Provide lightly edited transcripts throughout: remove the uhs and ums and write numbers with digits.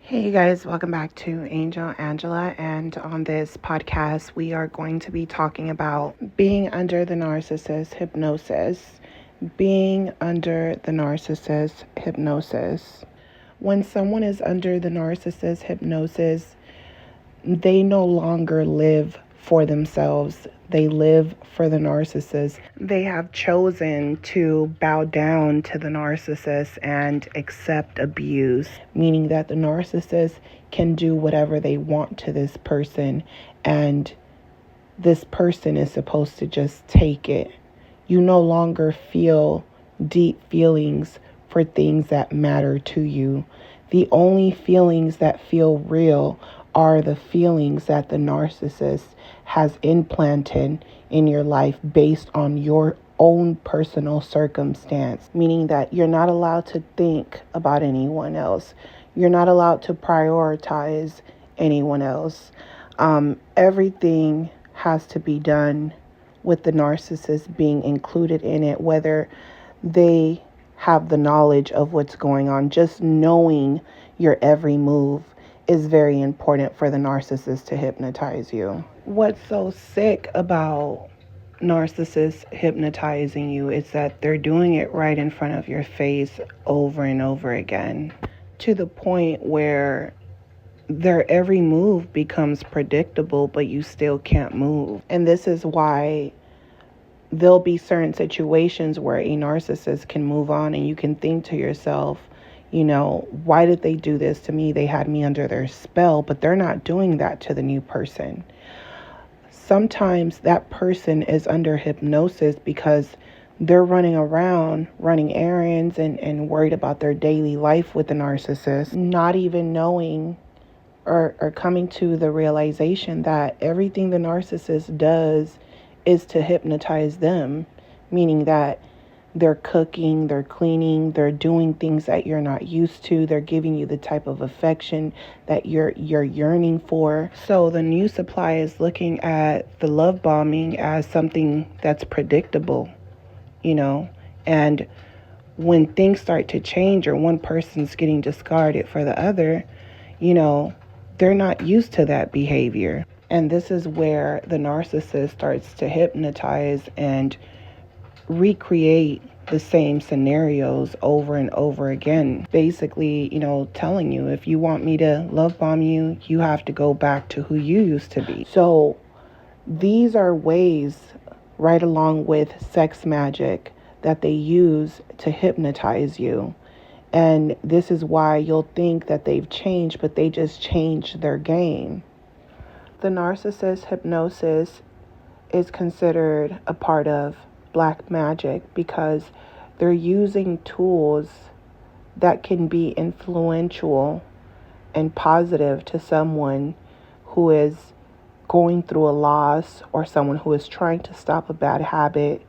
Hey you guys, welcome back to Angel Angela, and on this podcast we are going to be talking about being under the narcissist hypnosis. Being under the narcissist hypnosis. When someone is under the narcissist hypnosis, they no longer live for themselves. They live for the narcissist. They have chosen to bow down to the narcissist and accept abuse, meaning that the narcissist can do whatever they want to this person, and this person is supposed to just take it. You no longer feel deep feelings for things that matter to you. The only feelings that feel real are the feelings that the narcissist has implanted in your life based on your own personal circumstance, meaning that you're not allowed to think about anyone else. You're not allowed to prioritize anyone else. Everything has to be done with the narcissist being included in it, whether they have the knowledge of what's going on. Just knowing your every move is very important for the narcissist to hypnotize you. What's so sick about narcissists hypnotizing you is that they're doing it right in front of your face over and over again, to the point where their every move becomes predictable, but you still can't move. And this is why there'll be certain situations where a narcissist can move on and you can think to yourself, why did they do this to me? They had me under their spell, but they're not doing that to the new person. Sometimes that person is under hypnosis because they're running around, running errands and worried about their daily life with the narcissist, not even knowing or coming to the realization that everything the narcissist does is to hypnotize them, meaning that they're cooking, they're cleaning, they're doing things that you're not used to. They're giving you the type of affection that you're yearning for. So the new supply is looking at the love bombing as something that's predictable, and when things start to change or one person's getting discarded for the other, they're not used to that behavior. And this is where the narcissist starts to hypnotize and recreate the same scenarios over and over again. Basically, telling you, if you want me to love bomb you, you have to go back to who you used to be. So these are ways, right along with sex magic, that they use to hypnotize you. And this is why you'll think that they've changed, but they just changed their game. The narcissist hypnosis is considered a part of black magic because they're using tools that can be influential and positive to someone who is going through a loss or someone who is trying to stop a bad habit.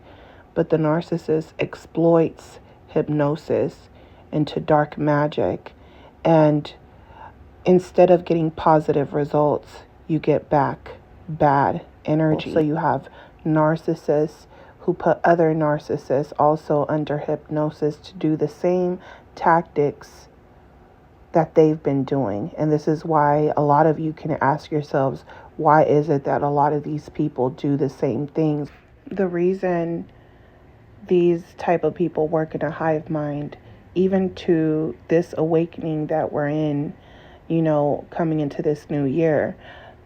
But the narcissist exploits hypnosis into dark magic, and instead of getting positive results, you get back bad energy. So you have narcissists who put other narcissists also under hypnosis to do the same tactics that they've been doing. And this is why a lot of you can ask yourselves, why is it that a lot of these people do the same things? The reason these type of people work in a hive mind, even to this awakening that we're in, coming into this new year,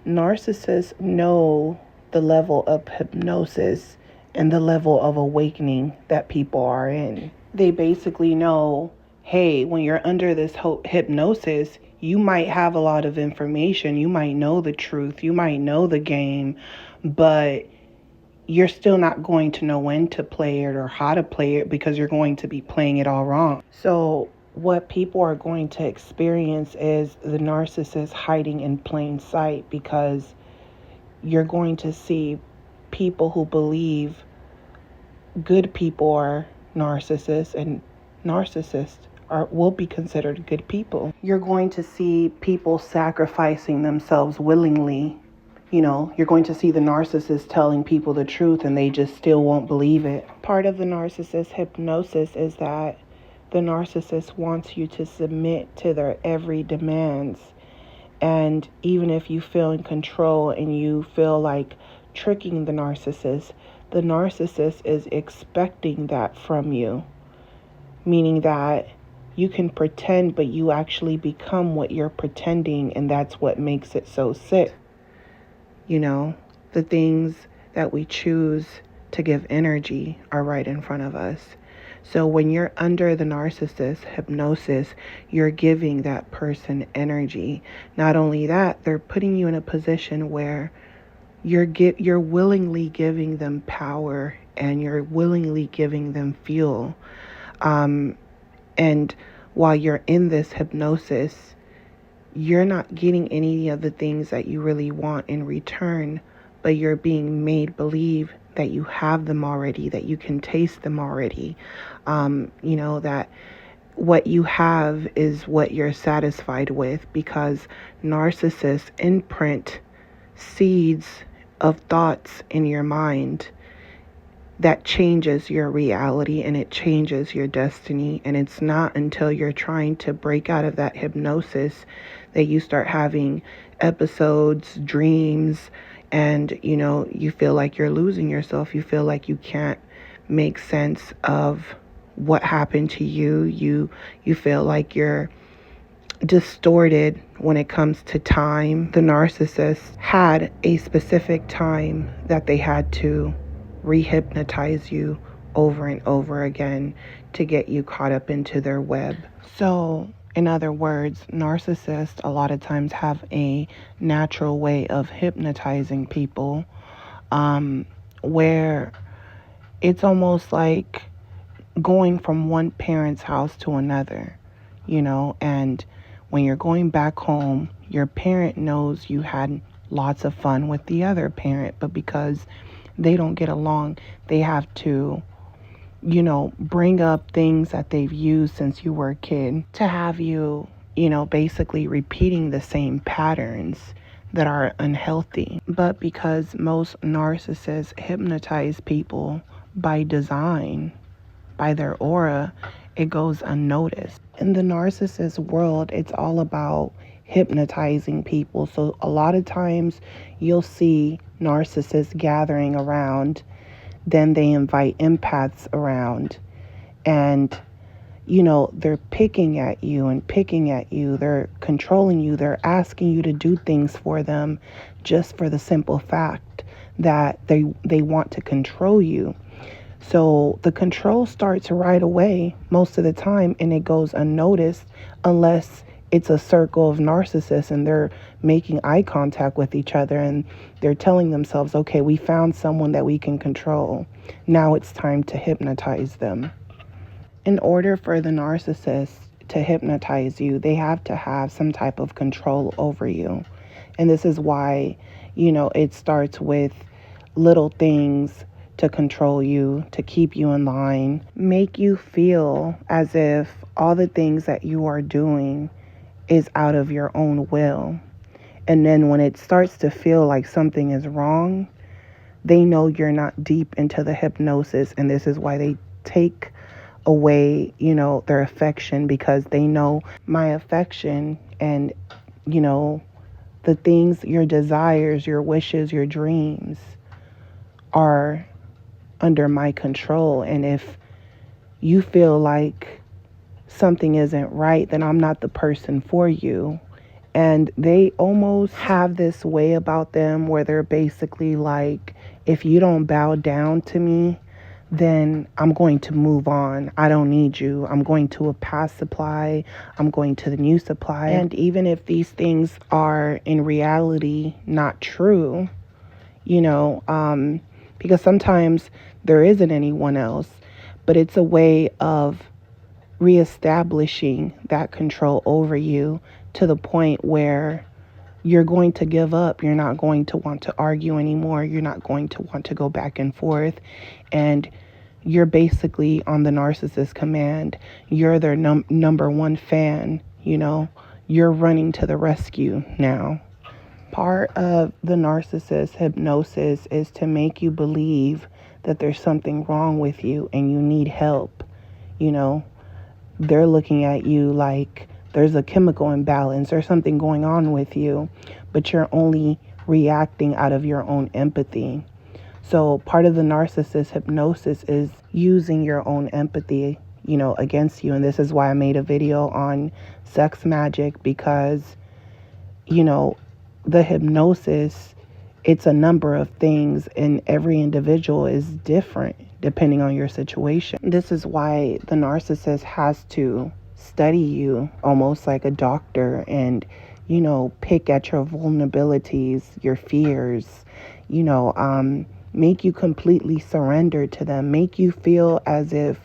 narcissists know the level of hypnosis and the level of awakening that people are in. They basically know, hey, when you're under this hypnosis, you might have a lot of information. You might know the truth. You might know the game, but you're still not going to know when to play it or how to play it because you're going to be playing it all wrong. So what people are going to experience is the narcissist hiding in plain sight, because you're going to see people who believe good people are narcissists, and narcissists will be considered good people. You're going to see people sacrificing themselves willingly. You're going to see the narcissist telling people the truth and they just still won't believe it. Part of the narcissist hypnosis is that The narcissist wants you to submit to their every demands. And even if you feel in control and you feel like tricking the narcissist is expecting that from you. Meaning that you can pretend, but you actually become what you're pretending, and that's what makes it so sick. You know, the things that we choose to give energy are right in front of us. So when you're under the narcissist hypnosis, you're giving that person energy. Not only that, they're putting you in a position where you're willingly giving them power and you're willingly giving them fuel. And while you're in this hypnosis, you're not getting any of the things that you really want in return, but you're being made believe that you have them already, that you can taste them already. That what you have is what you're satisfied with, because narcissists imprint seeds of thoughts in your mind that changes your reality and it changes your destiny. And it's not until you're trying to break out of that hypnosis that you start having episodes, dreams, and you feel like you're losing yourself. You feel like you can't make sense of what happened to you. You feel like you're distorted when it comes to time. The narcissist had a specific time that they had to rehypnotize you over and over again to get you caught up into their web. So, in other words, narcissists a lot of times have a natural way of hypnotizing people, where it's almost like going from one parent's house to another, and when you're going back home, your parent knows you had lots of fun with the other parent, but because they don't get along, they have to, bring up things that they've used since you were a kid to have you, basically repeating the same patterns that are unhealthy. But because most narcissists hypnotize people by design, by their aura, it goes unnoticed. In the narcissist world, it's all about hypnotizing people. So a lot of times you'll see narcissists gathering around, then they invite empaths around, and they're picking at you and picking at you. They're controlling you. They're asking you to do things for them just for the simple fact that they want to control you. So the control starts right away most of the time, and it goes unnoticed unless it's a circle of narcissists and they're making eye contact with each other and they're telling themselves, okay, we found someone that we can control. Now it's time to hypnotize them. In order for the narcissist to hypnotize you, they have to have some type of control over you. And this is why, it starts with little things to control you, to keep you in line, make you feel as if all the things that you are doing is out of your own will. And then when it starts to feel like something is wrong, they know you're not deep into the hypnosis, and this is why they take away, their affection, because they know my affection and, the things, your desires, your wishes, your dreams are under my control. And if you feel like something isn't right, then I'm not the person for you. And they almost have this way about them where they're basically like, if you don't bow down to me, then I'm going to move on. I don't need you. I'm going to a past supply. I'm going to the new supply. And even if these things are in reality not true, because sometimes there isn't anyone else, but it's a way of reestablishing that control over you to the point where you're going to give up. You're not going to want to argue anymore. You're not going to want to go back and forth. And you're basically on the narcissist command. You're their number one fan, You're running to the rescue now. Part of the narcissist hypnosis is to make you believe that there's something wrong with you and you need help. they're looking at you like there's a chemical imbalance or something going on with you, but you're only reacting out of your own empathy. So part of the narcissist hypnosis is using your own empathy, against you. And this is why I made a video on sex magic, because, the hypnosis, it's a number of things, and every individual is different depending on your situation. This is why the narcissist has to study you almost like a doctor and, pick at your vulnerabilities, your fears, make you completely surrender to them, make you feel as if,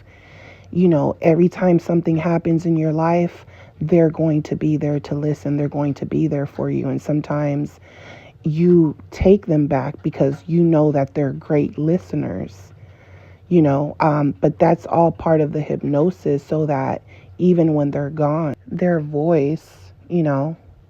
every time something happens in your life, they're going to be there to listen. They're going to be there for you. And sometimes you take them back because you know that they're great listeners, but that's all part of the hypnosis, so that even when they're gone, their voice,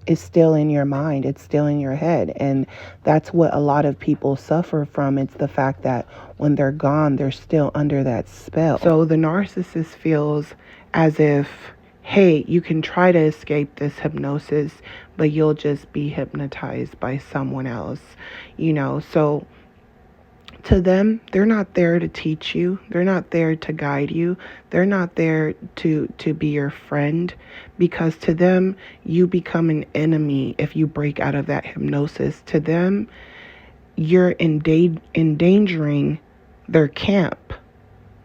is still in your mind. It's still in your head. And that's what a lot of people suffer from. It's the fact that when they're gone, they're still under that spell. So the narcissist feels as if, hey, you can try to escape this hypnosis, but you'll just be hypnotized by someone else, So to them, they're not there to teach you. They're not there to guide you. They're not there to be your friend, because to them, you become an enemy if you break out of that hypnosis. To them, you're endangering their camp.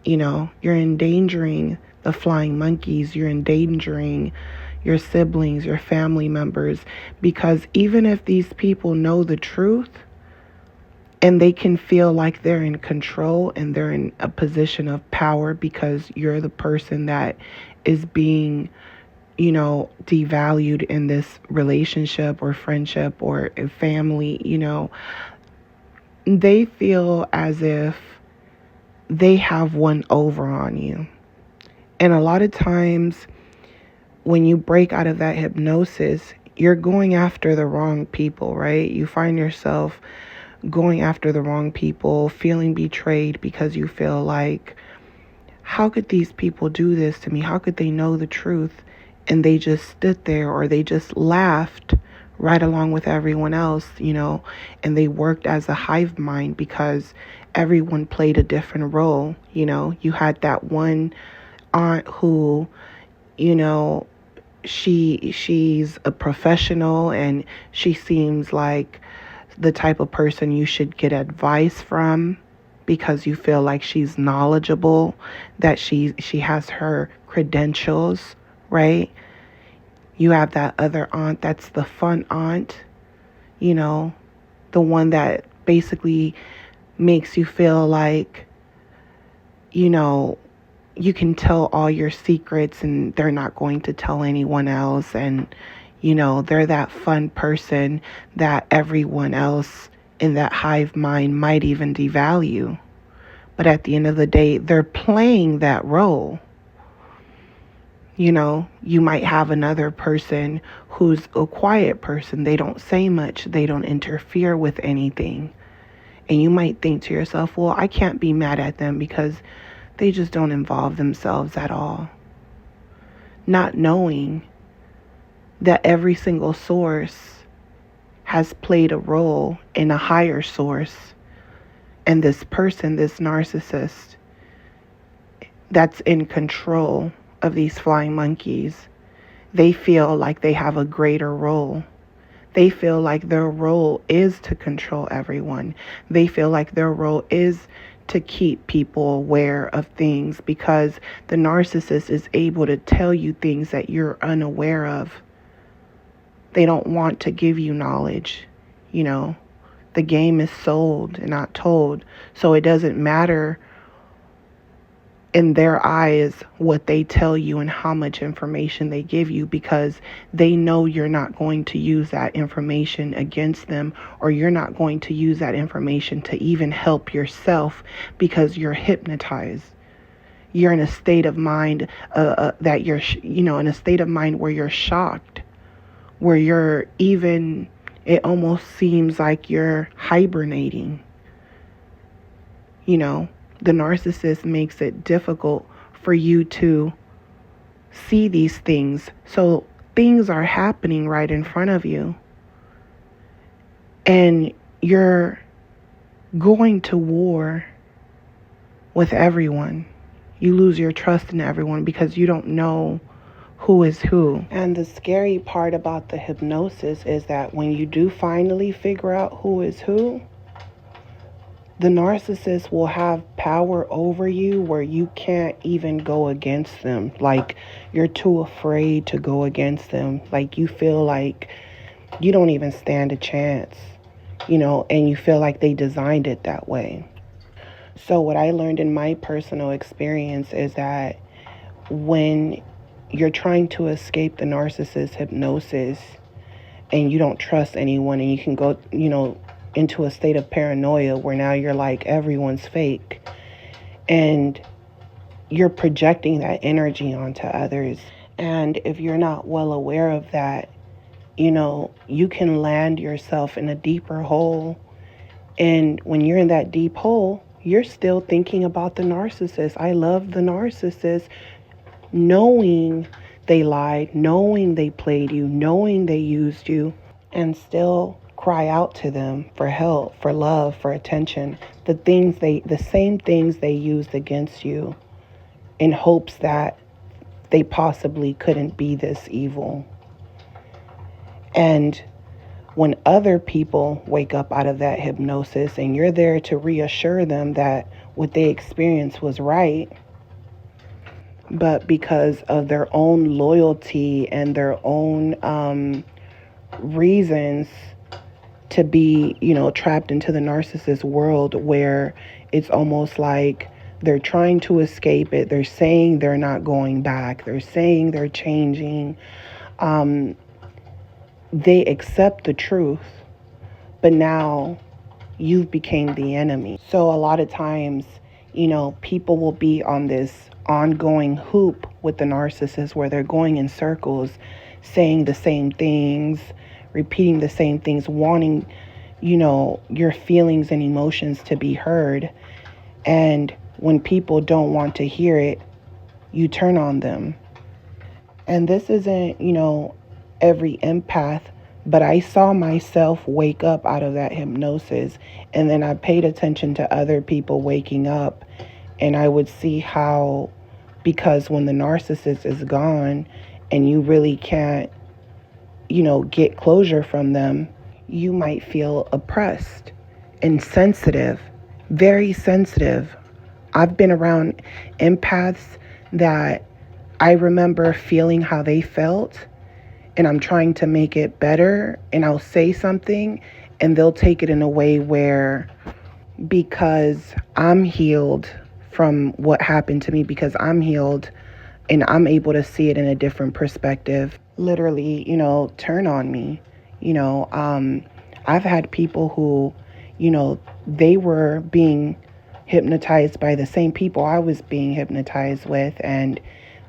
You're endangering the flying monkeys. You're endangering your siblings, your family members, because even if these people know the truth, and they can feel like they're in control and they're in a position of power because you're the person that is being, devalued in this relationship or friendship or a family, they feel as if they have one over on you. And a lot of times when you break out of that hypnosis, you're going after the wrong people, right? You find yourself going after the wrong people, feeling betrayed because you feel like, how could these people do this to me? How could they know the truth? And they just stood there, or they just laughed right along with everyone else, and they worked as a hive mind because everyone played a different role. You had that one aunt who, she's a professional and she seems like the type of person you should get advice from because you feel like she's knowledgeable, that she has her credentials, right? You have that other aunt that's the fun aunt, the one that basically makes you feel like, you can tell all your secrets and they're not going to tell anyone else. And they're that fun person that everyone else in that hive mind might even devalue. But at the end of the day, they're playing that role. You might have another person who's a quiet person. They don't say much. They don't interfere with anything. And you might think to yourself, well, I can't be mad at them because they just don't involve themselves at all. Not knowing that every single source has played a role in a higher source. And this person, this narcissist, that's in control of these flying monkeys, they feel like they have a greater role. They feel like their role is to control everyone. They feel like their role is to keep people aware of things, because the narcissist is able to tell you things that you're unaware of. They don't want to give you knowledge. The game is sold and not told. So it doesn't matter in their eyes what they tell you and how much information they give you, because they know you're not going to use that information against them, or you're not going to use that information to even help yourself, because you're hypnotized. You're in a state of mind that you're, in a state of mind where you're shocked, where you're even, it almost seems like you're hibernating. The narcissist makes it difficult for you to see these things. So things are happening right in front of you, and you're going to war with everyone. You lose your trust in everyone because you don't know who is who. And the scary part about the hypnosis is that when you do finally figure out who is who, the narcissist will have power over you where you can't even go against them. Like, you're too afraid to go against them. Like, you feel like you don't even stand a chance, and you feel like they designed it that way. So what I learned in my personal experience is that when you're trying to escape the narcissist hypnosis and you don't trust anyone, and you can go, into a state of paranoia where now you're like, everyone's fake, and you're projecting that energy onto others. And if you're not well aware of that, you can land yourself in a deeper hole. And when you're in that deep hole, you're still thinking about the narcissist. I love the narcissist, knowing they lied, knowing they played you, knowing they used you, and still cry out to them for help, for love, for attention. The same things they used against you, in hopes that they possibly couldn't be this evil. And when other people wake up out of that hypnosis and you're there to reassure them that what they experienced was right, but because of their own loyalty and their own reasons to be, trapped into the narcissist world, where it's almost like they're trying to escape it. They're saying they're not going back. They're saying they're changing. They accept the truth, but now you've became the enemy. So a lot of times, people will be on this ongoing hoop with the narcissist where they're going in circles, saying the same things, repeating the same things, wanting, your feelings and emotions to be heard. And when people don't want to hear it, you turn on them. And this isn't, every empath, but I saw myself wake up out of that hypnosis, and then I paid attention to other people waking up, and I would see how, because when the narcissist is gone and you really can't, get closure from them, you might feel oppressed and sensitive, very sensitive. I've been around empaths that I remember feeling how they felt, and I'm trying to make it better, and I'll say something and they'll take it in a way where, because I'm healed from what happened to me, because I'm healed and I'm able to see it in a different perspective, literally, turn on me. I've had people who, they were being hypnotized by the same people I was being hypnotized with, and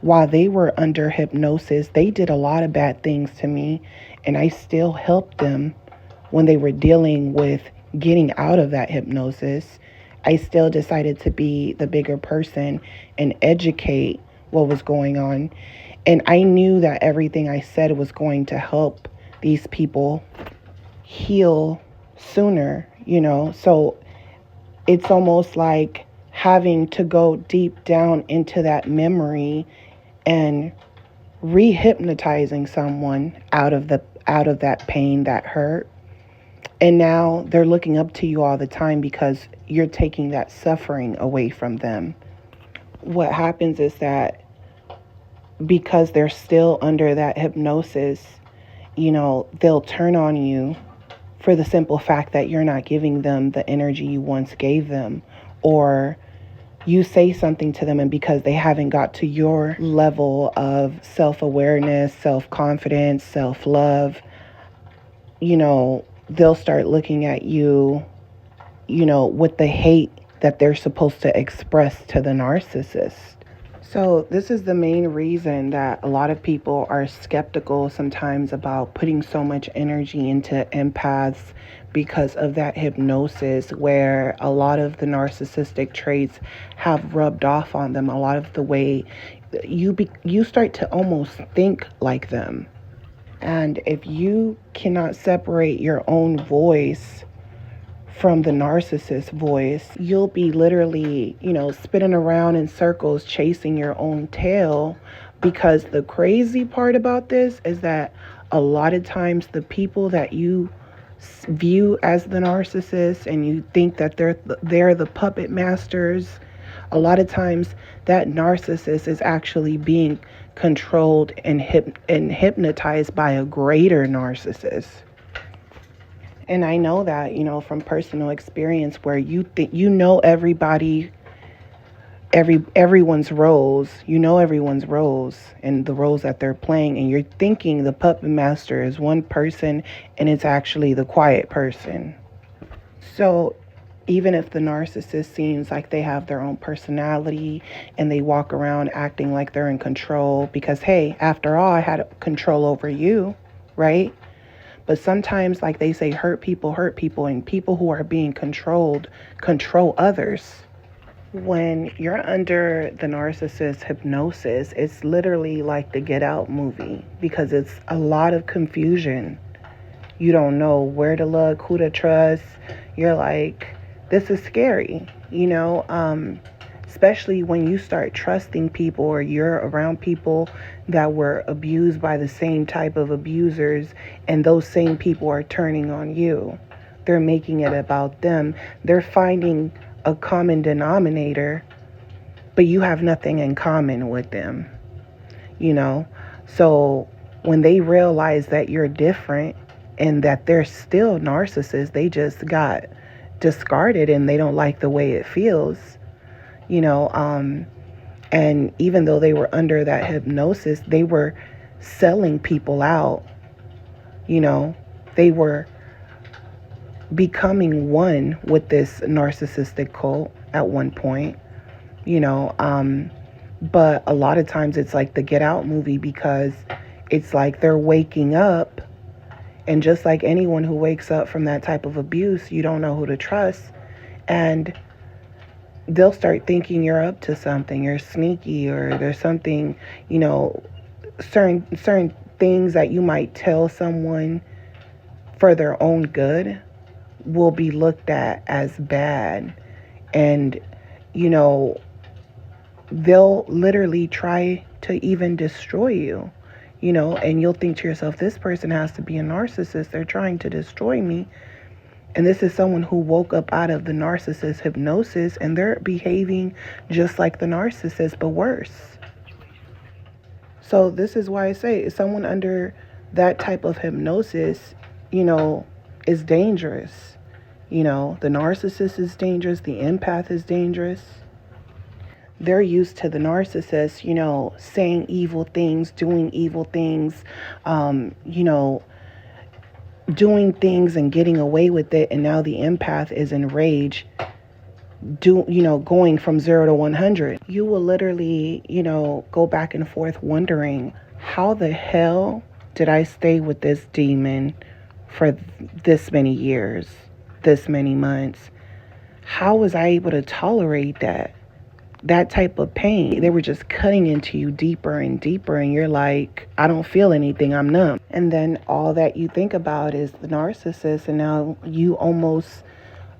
while they were under hypnosis, they did a lot of bad things to me, and I still helped them when they were dealing with getting out of that hypnosis. I still decided to be the bigger person and educate what was going on. And I knew that everything I said was going to help these people heal sooner, So it's almost like having to go deep down into that memory and re-hypnotizing someone out of that pain, that hurt. And now they're looking up to you all the time because you're taking that suffering away from them. What happens is that because they're still under that hypnosis, they'll turn on you for the simple fact that you're not giving them the energy you once gave them, or you say something to them, and because they haven't got to your level of self-awareness, self-confidence, self-love, they'll start looking at you, with the hate that they're supposed to express to the narcissist. So, this is the main reason that a lot of people are skeptical sometimes about putting so much energy into empaths because of that hypnosis, where a lot of the narcissistic traits have rubbed off on them. A lot of the way you start to almost think like them. And if you cannot separate your own voice from the narcissist voice, you'll be literally, spinning around in circles chasing your own tail. Because the crazy part about this is that a lot of times the people that you view as the narcissist and you think that they're the puppet masters, a lot of times that narcissist is actually being controlled and hypnotized by a greater narcissist. And I know that, from personal experience, where you think everybody, everyone's roles, everyone's roles and the roles that they're playing, and you're thinking the puppet master is one person and it's actually the quiet person. So even if the narcissist seems like they have their own personality and they walk around acting like they're in control, because hey, after all, I had control over you, right? But sometimes, like they say, hurt people, and people who are being controlled control others. When you're under the narcissist hypnosis, it's literally like the Get Out movie, because it's a lot of confusion. You don't know where to look, who to trust. You're like, this is scary, especially when you start trusting people, or you're around people that were abused by the same type of abusers, and those same people are turning on you. They're making it about them. They're finding a common denominator, but you have nothing in common with them, So when they realize that you're different and that they're still narcissists, they just got discarded and they don't like the way it feels, and even though they were under that hypnosis, they were selling people out. They were becoming one with this narcissistic cult at one point, but a lot of times it's like the Get Out movie, because it's like they're waking up, and just like anyone who wakes up from that type of abuse, you don't know who to trust, and they'll start thinking you're up to something, you're sneaky, or there's something, certain things that you might tell someone for their own good will be looked at as bad. And, they'll literally try to even destroy you, and you'll think to yourself, this person has to be a narcissist. They're trying to destroy me. And this is someone who woke up out of the narcissist hypnosis, and they're behaving just like the narcissist, but worse. So this is why I say someone under that type of hypnosis, is dangerous. The narcissist is dangerous. The empath is dangerous. They're used to the narcissist, saying evil things, doing evil things, doing things and getting away with it. And now the empath is enraged, going from 0 to 100. You will literally, go back and forth wondering, how the hell did I stay with this demon for this many years, this many months? How was I able to tolerate that type of pain? They were just cutting into you deeper and deeper, and you're like, I don't feel anything, I'm numb. And then all that you think about is the narcissist, and now you almost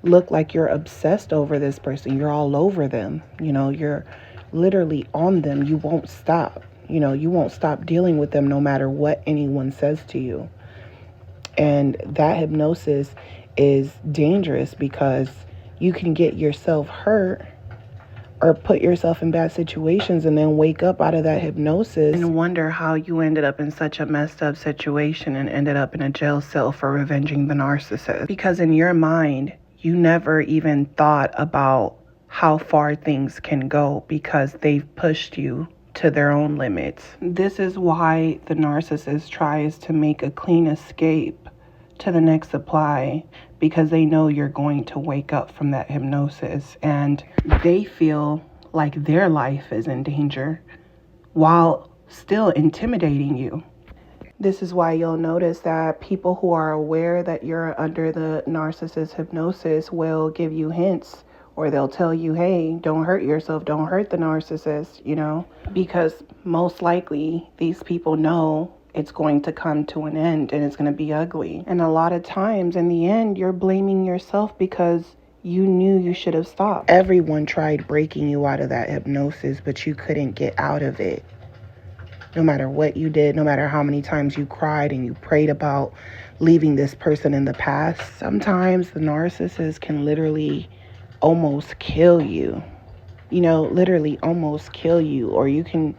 look like you're obsessed over this person. You're all over them, you're literally on them. You won't stop, you won't stop dealing with them no matter what anyone says to you. And that hypnosis is dangerous, because you can get yourself hurt or put yourself in bad situations and then wake up out of that hypnosis and wonder how you ended up in such a messed up situation and ended up in a jail cell for revenging the narcissist. Because in your mind, you never even thought about how far things can go, because they've pushed you to their own limits. This is why the narcissist tries to make a clean escape to the next supply, because they know you're going to wake up from that hypnosis, and they feel like their life is in danger while still intimidating you. This is why you'll notice that people who are aware that you're under the narcissist hypnosis will give you hints, or they'll tell you, hey, don't hurt yourself, don't hurt the narcissist, because most likely these people know it's going to come to an end and it's going to be ugly. And a lot of times in the end, you're blaming yourself because you knew you should have stopped. Everyone tried breaking you out of that hypnosis, but you couldn't get out of it. No matter what you did, no matter how many times you cried and you prayed about leaving this person in the past, sometimes the narcissist can literally almost kill you. Literally almost kill you. Or you can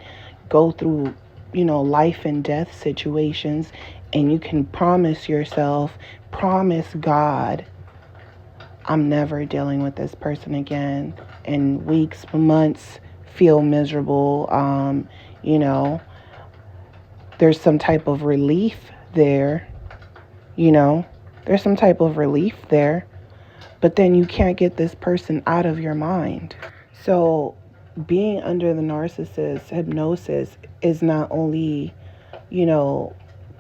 go through, life and death situations, and you can promise yourself, promise God, I'm never dealing with this person again. And weeks, months, feel miserable. There's some type of relief there. There's some type of relief there. But then you can't get this person out of your mind. So being under the narcissist hypnosis is not only,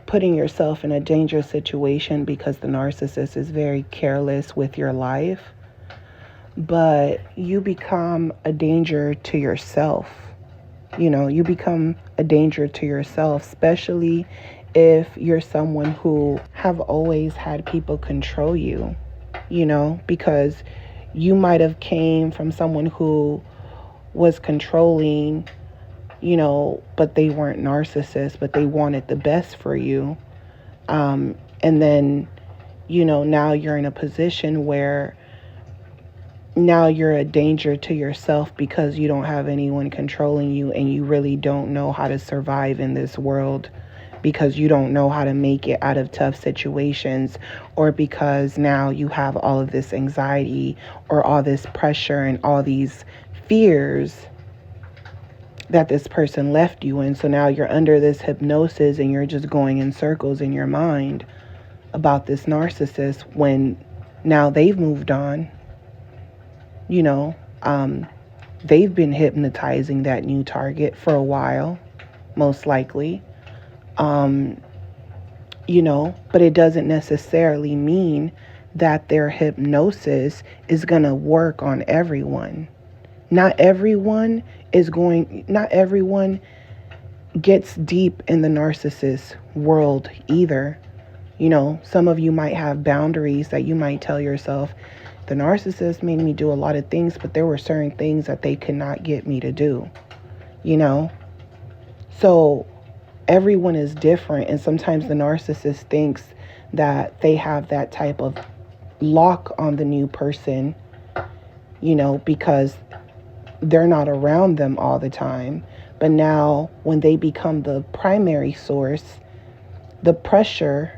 putting yourself in a dangerous situation because the narcissist is very careless with your life, but you become a danger to yourself. You become a danger to yourself, especially if you're someone who have always had people control you, because you might have came from someone who was controlling, but they weren't narcissists, but they wanted the best for you. And then, now you're in a position where now you're a danger to yourself because you don't have anyone controlling you, and you really don't know how to survive in this world because you don't know how to make it out of tough situations, or because now you have all of this anxiety or all this pressure and all these fears that this person left you in. So now you're under this hypnosis and you're just going in circles in your mind about this narcissist when now they've moved on. They've been hypnotizing that new target for a while, most likely. But it doesn't necessarily mean that their hypnosis is going to work on everyone. Not everyone gets deep in the narcissist world either. Some of you might have boundaries that you might tell yourself, the narcissist made me do a lot of things, but there were certain things that they could not get me to do, So everyone is different. And sometimes the narcissist thinks that they have that type of lock on the new person, because they're not around them all the time. But now when they become the primary source, the pressure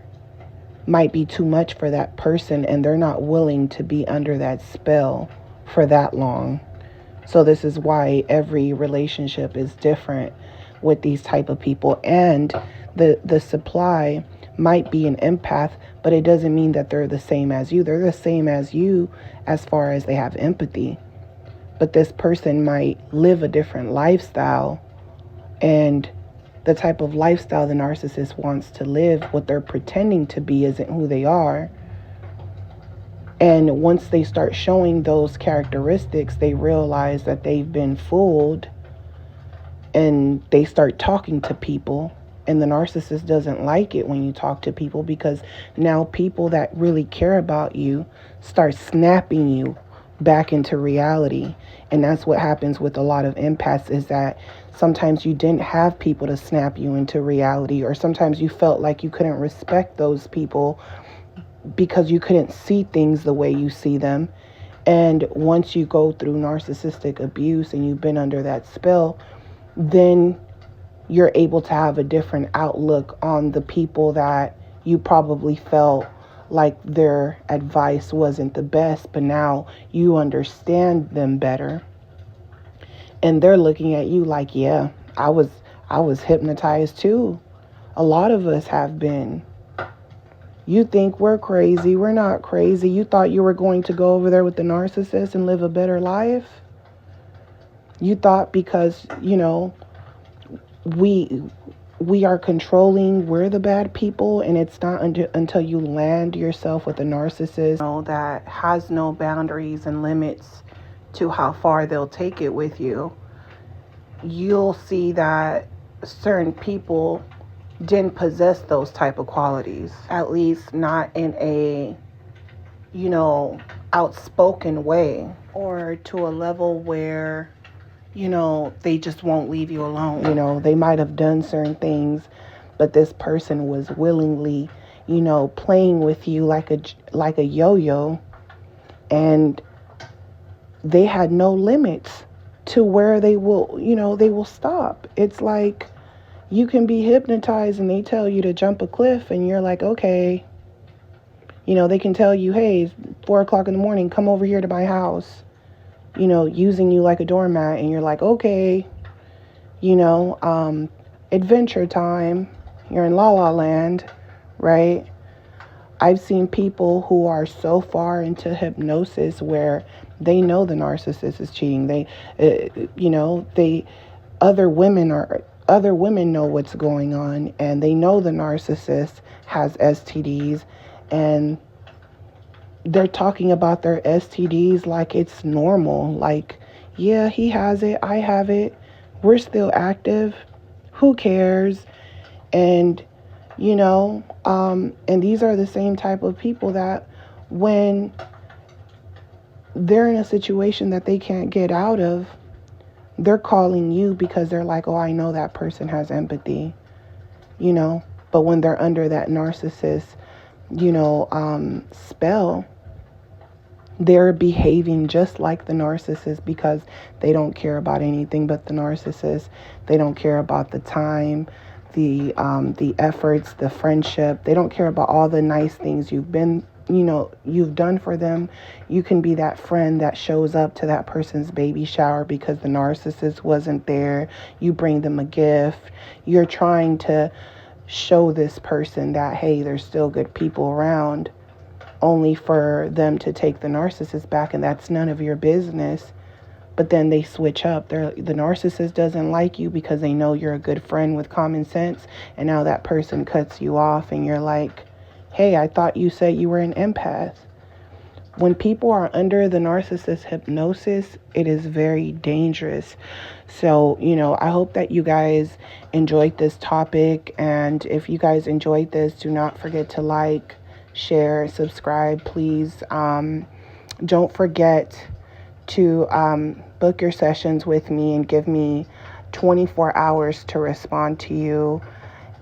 might be too much for that person, and they're not willing to be under that spell for that long. So this is why every relationship is different with these type of people. And the supply might be an empath, but it doesn't mean that they're the same as you. They're the same as you as far as they have empathy. But this person might live a different lifestyle, and the type of lifestyle the narcissist wants to live, what they're pretending to be, isn't who they are. And once they start showing those characteristics, they realize that they've been fooled, and they start talking to people. And the narcissist doesn't like it when you talk to people, because now people that really care about you start snapping you back into reality. And that's what happens with a lot of empaths, is that sometimes you didn't have people to snap you into reality, or sometimes you felt like you couldn't respect those people because you couldn't see things the way you see them. And once you go through narcissistic abuse and you've been under that spell, then you're able to have a different outlook on the people that you probably felt like their advice wasn't the best, but now you understand them better. And they're looking at you like, yeah, I was hypnotized too. A lot of us have been. You think we're crazy. We're not crazy. You thought you were going to go over there with the narcissist and live a better life? You thought because, we we are controlling, we're the bad people, and it's not until you land yourself with a narcissist, that has no boundaries and limits to how far they'll take it with you. You'll see that certain people didn't possess those type of qualities, at least not in a outspoken way, or to a level where they just won't leave you alone. They might have done certain things, but this person was willingly playing with you like a yo-yo, and they had no limits to where they will stop. It's like you can be hypnotized and they tell you to jump a cliff and you're like, okay. They can tell you, hey, it's 4:00 in the morning, come over here to my house, using you like a doormat, and you're like, okay, adventure time, you're in La La Land, right? I've seen people who are so far into hypnosis where they know the narcissist is cheating. Other women know what's going on, and they know the narcissist has STDs, and they're talking about their STDs like it's normal. Like, yeah, he has it, I have it, we're still active, who cares? And and these are the same type of people that when they're in a situation that they can't get out of, they're calling you because they're like, oh, I know that person has empathy, but when they're under that narcissist, spell, they're behaving just like the narcissist because they don't care about anything but the narcissist. They don't care about the time, the efforts, the friendship. They don't care about all the nice things you've done for them. You can be that friend that shows up to that person's baby shower because the narcissist wasn't there. You bring them a gift. You're trying to show this person that, hey, there's still good people around, only for them to take the narcissist back, and that's none of your business. But then they switch up. The narcissist doesn't like you because they know you're a good friend with common sense, and now that person cuts you off, and you're like, hey, I thought you said you were an empath. When people are under the narcissist hypnosis, it is very dangerous. So, I hope that you guys enjoyed this topic. And if you guys enjoyed this, do not forget to like, share, subscribe, please. Don't forget to book your sessions with me and give me 24 hours to respond to you.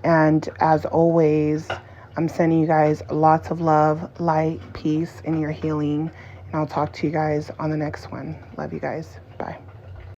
And as always, I'm sending you guys lots of love, light, peace in your healing. And I'll talk to you guys on the next one. Love you guys. Bye.